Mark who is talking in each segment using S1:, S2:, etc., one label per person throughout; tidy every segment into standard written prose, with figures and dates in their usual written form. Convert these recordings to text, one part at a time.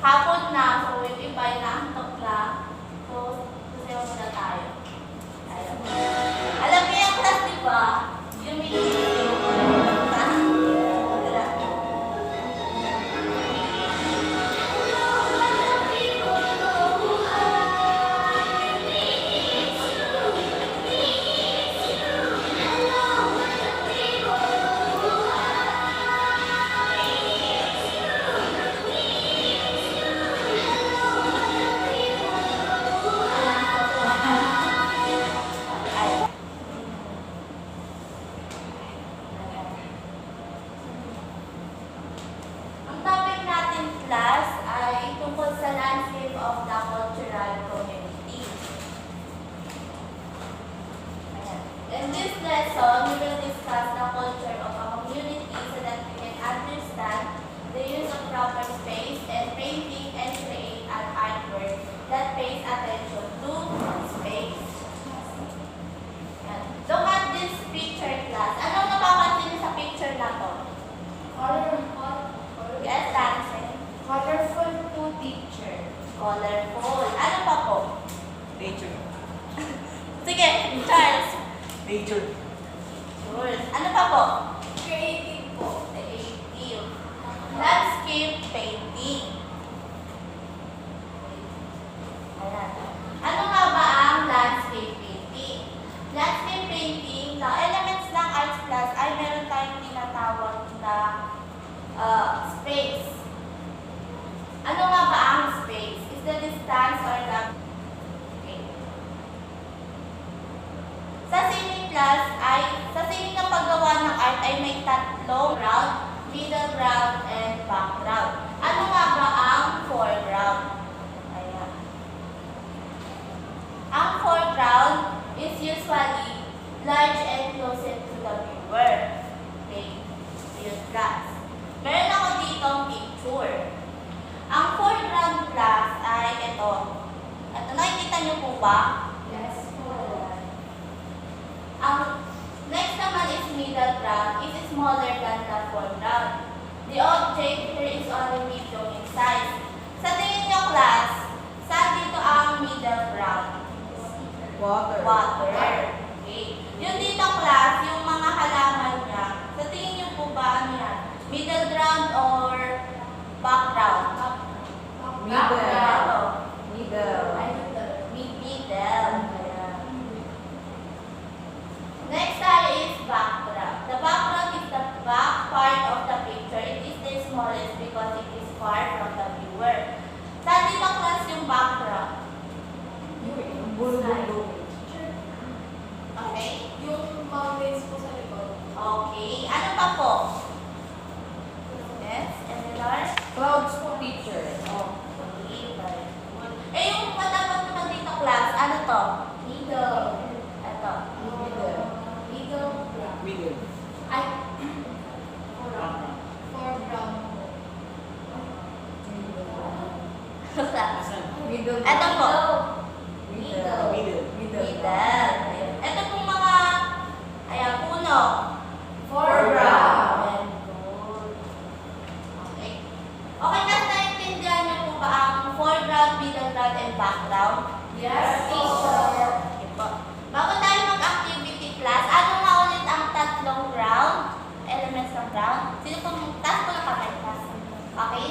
S1: hapon na, so yung iba ay naantok na. So, sasayaw muna tayo. Alam niyo yung class, di ba? Yung in this lesson, we will discuss the culture of a community so that we can understand the use of proper space and painting and create an artwork that pays attention to space. Look at this picture, class. Anong napapansin niyo sa picture na to?
S2: Colorful.
S1: Yes, Nancy.
S2: Colorful po, teacher.
S1: Colorful. Ano pa po?
S3: Nature.
S1: Sige, Charles.
S3: Nature.
S1: Sure. Ano pa po?
S2: Creative po.
S1: Creative. Landscape painting. Ayan. Ano nga ba ang landscape painting? Landscape painting, na elements ng arts class ay meron tayong tinatawag na space. Ano nga ba ang space? Is the distance or the... Okay. Sa sining class ay, sa sining ng paggawa ng art ay may tatlong ground, middle ground, and background. Ano nga ba ang foreground? Ayan. Ang foreground is usually large and closer to the viewer. Okay. Yun, class. Meron ako ditong picture. Ang foreground class ay ito. At nakikita niyo po ba?
S2: Yes po.
S1: Ang next naman is middle ground. It is smaller than the foreground. The object here is only medium in size. Sa tingin niyo, class, saan dito ang middle ground?
S3: Water.
S1: Water. Okay. Yung dito, class, yung mga halaman niya, sa tingin niyo po ba ano yan? Middle ground or background?
S3: Middle.
S1: Background.
S3: Middle.
S1: Middle. Ayan. Next is background. The background is the back part of the picture. It is the smallest because it is far from the viewer. Saan dito, class, yung background?
S3: Bulong-bulong.
S1: Okay?
S2: Yung mountains po sa likod.
S1: Okay. Ano pa po? Yes? Another?
S3: Clouds po, teacher.
S1: Okay. Very good. Eh, yung matapos naman dito, class, ano to?
S2: Middle.
S1: Ito.
S3: Middle.
S2: Middle ground.
S3: Middle.
S1: Ay,
S2: Foreground po.
S1: class.
S3: Middle.
S1: Ito po.
S3: Middle. Middle.
S1: Middle. Ayun. Ito pong mga, ayan, puno.
S2: Foreground.
S1: Very good. Okay. Okay, kasi naiintindihan niyo po ba ang foreground, middle ground, and background?
S2: Yes,
S1: po.
S2: teacher.
S1: Okay po. Bago tayo mag-activity class, ano nga ulit ang tatlong ground? Elements ng ground? Sino pong, taas po na kamay class. Okay?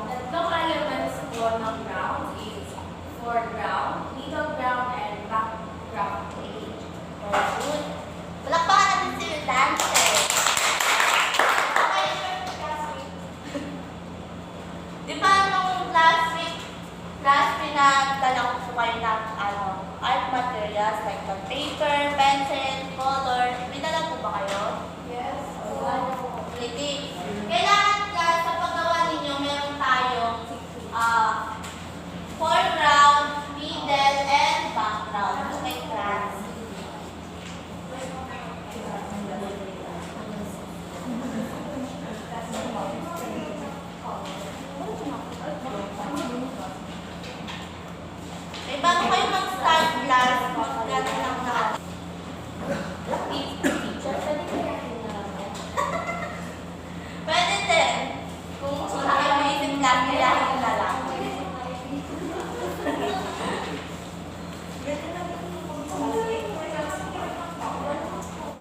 S2: Tatlong elements po ng ground is foreground, middle ground, and background.
S1: Okay. Very good. Palakpakan natin si Dante. Okay, di ba nung last pinagdala ko po kayo ng art materials like the paper, pencil, color. May dala po ba kayo?